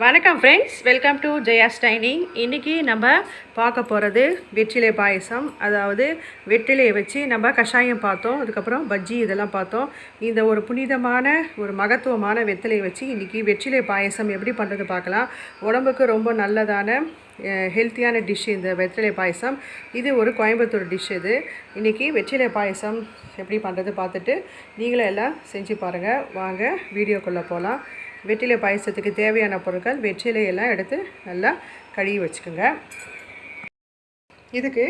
வணக்கம் friends, welcome to Jaya's dining. இன்றைக்கி நம்ம பார்க்க போகிறது வெற்றிலை பாயசம். அதாவது வெற்றிலையை வச்சு நம்ம கஷாயம் பார்த்தோம், அதுக்கப்புறம் பஜ்ஜி இதெல்லாம் பார்த்தோம். இந்த ஒரு புனிதமான ஒரு மகத்துவமான வெற்றிலையை வச்சு இன்றைக்கி வெற்றிலை பாயசம் எப்படி பண்ணுறது பார்க்கலாம். உடம்புக்கு ரொம்ப நல்லதான ஹெல்த்தியான டிஷ் இந்த வெற்றிலை பாயசம். இது ஒரு கோயம்புத்தூர் டிஷ். இது இன்றைக்கி வெற்றிலை பாயசம் எப்படி பண்ணுறது பார்த்துட்டு நீங்களும் எல்லாம் செஞ்சு பாருங்கள். வாங்க வீடியோக்குள்ளே போகலாம். வெற்றிலை பாயசத்துக்கு தேவையான பொருட்கள் வெற்றிலையெல்லாம் எடுத்து நல்லா கழுவி வச்சுக்கோங்க. இதுக்கு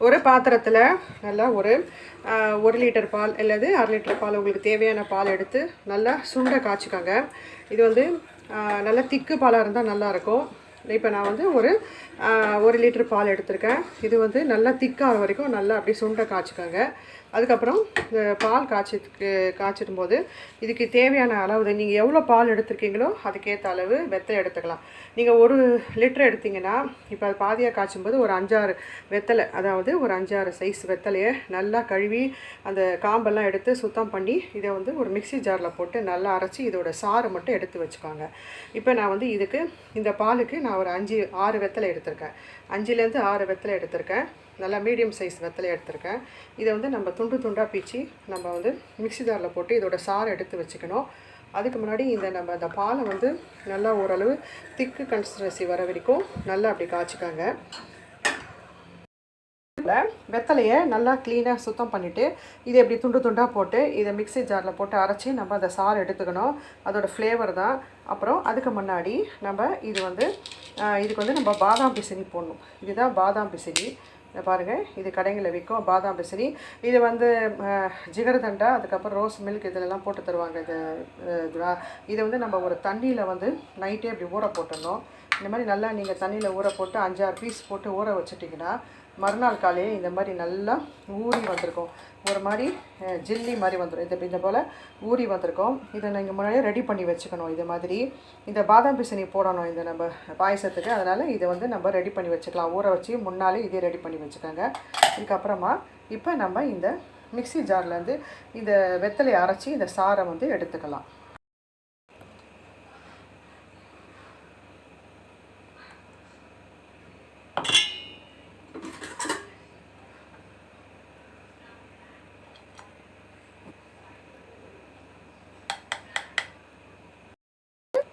ஒரு பாத்திரத்தில் நல்லா ஒரு 1 லிட்டர் பால் அல்லது 1/2 லிட்டர் பால், உங்களுக்கு தேவையான பால் எடுத்து நல்லா சுண்டை காய்ச்சிக்கோங்க. இது நல்லா திக்கு பாலாக இருந்தால் நல்லாயிருக்கும். இப்போ நான் ஒரு 1 லிட்டர் பால் எடுத்திருக்கேன். இது நல்லா திக்காகிற வரைக்கும் நல்லா அப்படியே சுண்டை காய்ச்சிக்கோங்க. அதுக்கப்புறம் இந்த பால் காய்ச்சிடும் போது இதுக்கு தேவையான அளவு, நீங்கள் எவ்வளோ பால் எடுத்துருக்கீங்களோ அதுக்கேற்ற அளவு வெத்தலை எடுத்துக்கலாம். நீங்கள் 1 லிட்டர் எடுத்திங்கன்னா இப்போ அது பாதியாக காய்ச்சும் போது ஒரு 5-6 வெத்தலை, அதாவது ஒரு 5-6 சைஸ் வெத்தலையை நல்லா கழுவி அந்த காம்பெல்லாம் எடுத்து சுத்தம் பண்ணி இதை ஒரு மிக்சி ஜாரில் போட்டு நல்லா அரைச்சி இதோட சாறு மட்டும் எடுத்து வச்சுக்கோங்க. இப்போ நான் இதுக்கு இந்த பாலுக்கு நான் ஒரு 5-6 வெத்தலை எடுத்திருக்கேன். 5லேருந்து 6 வெத்தலை எடுத்திருக்கேன். நல்லா மீடியம் சைஸ் வெத்தலை எடுத்திருக்கேன். இதை நம்ம துண்டு துண்டாக பீச்சி நம்ம மிக்சி ஜாரில் போட்டு இதோட சாறை எடுத்து வச்சுக்கணும். அதுக்கு முன்னாடி நம்ம அந்த பாலை நல்லா ஓரளவு திக்கு கன்சிஸ்டன்சி வர வரைக்கும் நல்லா அப்படி காய்ச்சிக்காங்க. வெத்தலையை நல்லா க்ளீனாக சுத்தம் பண்ணிவிட்டு இதை எப்படி துண்டு துண்டாக போட்டு இதை மிக்சி ஜாரில் போட்டு அரைச்சி நம்ம அந்த சாறு எடுத்துக்கணும். அதோடய ஃப்ளேவர் தான். அப்புறம் அதுக்கு முன்னாடி நம்ம இதுக்கு நம்ம பாதாம் பிசினி போடணும். இதுதான் பாதாம் பிசினி. பாருங்கள், இது கடைகளில் விற்கும் பாதாம் பிசினி. இது ஜிகர்தண்டா, அதுக்கப்புறம் ரோஸ் மில்க் இதிலெல்லாம் போட்டு தருவாங்க. இதை நம்ம ஒரு தண்ணியில் நைட்டே இப்படி ஊற போட்டுடணும். இந்த மாதிரி நல்லா நீங்கள் தண்ணியில் ஊற போட்டு 5-6 பீஸ் போட்டு ஊற வச்சுட்டிங்கன்னா மறுநாள் காலையில் இந்த மாதிரி நல்லா ஊறி வந்திருக்கும். ஒரு மாதிரி ஜில்லி மாதிரி வந்துடும். இந்த போல் ஊறி வந்திருக்கும். இதை நீங்கள் முன்னாடியே ரெடி பண்ணி வச்சுக்கணும். இது மாதிரி இந்த பாதாம் பிசினி போடணும் இந்த நம்ம பாயசத்துக்கு. அதனால் இதை நம்ம ரெடி பண்ணி வச்சுக்கலாம். ஊற வச்சு முன்னாலே இதே ரெடி பண்ணி வச்சுக்கோங்க. இதுக்கப்புறமா இப்போ நம்ம இந்த மிக்சி ஜார்லேருந்து இந்த வெத்தலையை அரைச்சி இந்த சாறை எடுத்துக்கலாம்.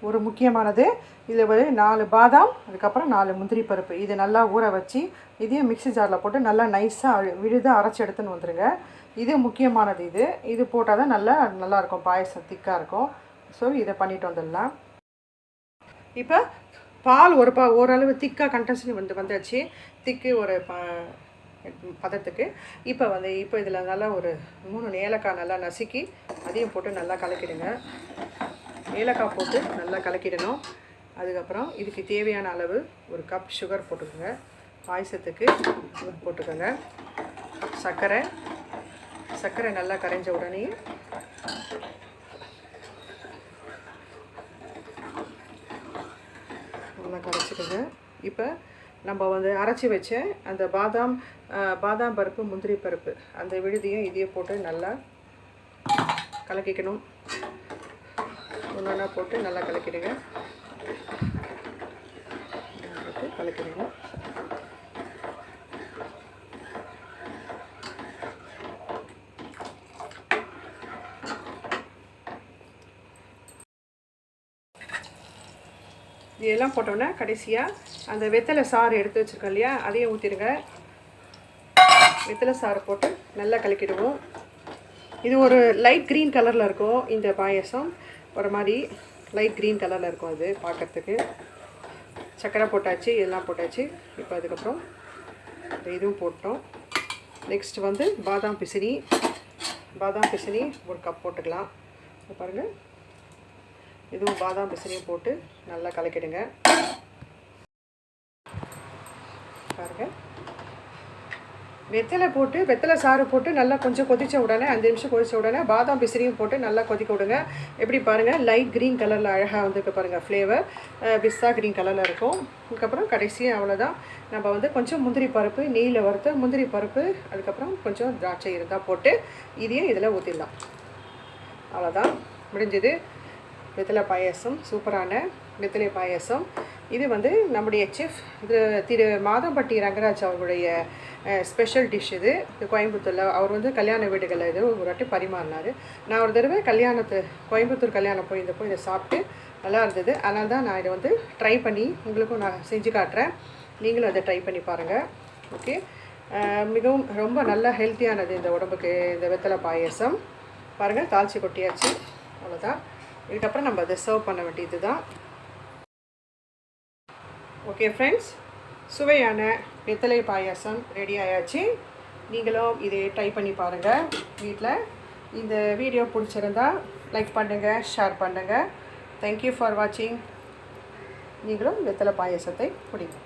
ஒரு முக்கியமானது, இதில் 4 பாதாம், அதுக்கப்புறம் 4 முந்திரி பருப்பு, இது நல்லா ஊற வச்சு இதையும் மிக்சி ஜாரில் போட்டு நல்லா நைஸாக விழுதாக அரைச்சி எடுத்துன்னு வந்துடுங்க. இது முக்கியமானது. இது போட்டால் தான் நல்லாயிருக்கும், பாயசம் திக்காக இருக்கும். ஸோ இதை பண்ணிட்டு வந்துடலாம். இப்போ பால் ஓரளவு திக்காக கண்டன்சி வந்துடுச்சு. திக்கு ஒரு பதத்துக்கு. இப்போ இதில் நல்லா ஒரு 3 ஏலக்காய் நல்லா நசுக்கி அதையும் போட்டு நல்லா கலக்கிடுங்க. ஏலக்காய் போட்டு நல்லா கலக்கிடணும். அதுக்கப்புறம் இதுக்கு தேவையான அளவு 1 கப் சுகர் போட்டுக்கோங்க. பாயசத்துக்கு போட்டுக்கோங்க. சர்க்கரை நல்லா கரைஞ்ச உடனே நல்லா கரைச்சிக்கோங்க. இப்போ நம்ம அரைச்சி வச்ச அந்த பாதாம் பருப்பு, முந்திரி பருப்பு, அந்த விழுதியும் இதையும் போட்டு நல்லா கலக்கிக்கணும். ஒன்றா போட்டு நல்லா கலக்கிடுங்க. இதெல்லாம் போட்டோன்னா கடைசியாக அந்த வெத்தலை சாறு எடுத்து வச்சுருக்கோம் இல்லையா, அதையும் ஊற்றிடுங்க. வெத்தலை சாறு போட்டு நல்லா கலக்கிடுவோம். இது ஒரு லைட் க்ரீன் கலரில் இருக்கும். இந்த பாயசம் ஒரு மாதிரி லைட் க்ரீன் கலரில் இருக்கும். அது பார்க்குறதுக்கு. சர்க்கரை போட்டாச்சு, இதெல்லாம் போட்டாச்சு. இப்போ அதுக்கப்புறம் இதுவும் போட்டோம். நெக்ஸ்ட் பாதாம் பிசினி 1 கப் போட்டுக்கலாம். பாருங்கள், இதுவும் பாதாம் பிசினியும் போட்டு நல்லா கலக்கிடுங்க. பாருங்கள், வெத்தலை சாறு போட்டு நல்லா கொஞ்சம் கொதித்த உடனே 5 நிமிஷம் கொதித்த உடனே பாதாம் பிசினியும் போட்டு நல்லா கொதிக்க விடுங்க. எப்படி பாருங்கள், லைட் க்ரீன் கலரில் அழகாக வந்துருக்கு பாருங்கள். ஃப்ளேவர் பிஸ்தா க்ரீன் கலரில் இருக்கும். அதுக்கப்புறம் கடைசியாக அவ்வளோதான். நம்ம கொஞ்சம் முந்திரி பருப்பு, நெய்யில் வறுத்த முந்திரி பருப்பு, அதுக்கப்புறம் கொஞ்சம் திராட்சை இருந்தால் போட்டு இதையும் இதில் ஊற்றிடலாம். அவ்வளோதான், முடிஞ்சது. வெத்தலை பாயசம் சூப்பரான வெத்தலை பாயாசம். இது வந்து நம்முடைய செஃப் திரு மாதம்பட்டி ரங்கராஜ் அவர்களுடைய ஸ்பெஷல் டிஷ். இது கோயம்புத்தூரில் அவர் வந்து கல்யாண வீடுகளில் இது ஒரு வாட்டி பரிமாறினார். நான் ஒரு தடவை கோயம்புத்தூர் கல்யாணம் போயிருந்தப்போ இதை சாப்பிட்டு நல்லா இருந்தது. அதனால தான் நான் இதை வந்து ட்ரை பண்ணி உங்களுக்கும் நான் செஞ்சு காட்டுறேன். நீங்களும் அதை ட்ரை பண்ணி பாருங்கள். ஓகே, மிகவும் ரொம்ப நல்ல ஹெல்த்தியானது இந்த உடம்புக்கு இந்த வெத்தலை பாயாசம். பாருங்கள், தாளிச்சி கொட்டியாச்சு, அவ்வளோதான். இதுக்கப்புறம் நம்ம அதை சர்வ் பண்ண வேண்டியது தான். ஓகே ஃப்ரெண்ட்ஸ், சுவையான வெத்தலை பாயாசம் ரெடி ஆயாச்சு. நீங்களும் இதை ட்ரை பண்ணி பாருங்கள் வீட்டில். இந்த வீடியோ பிடிச்சிருந்தா லைக் பண்ணுங்கள், ஷேர் பண்ணுங்கள். தேங்க்யூ ஃபார் வாட்சிங். நீங்களும் வெத்தலை பாயாசத்தை குடிங்க.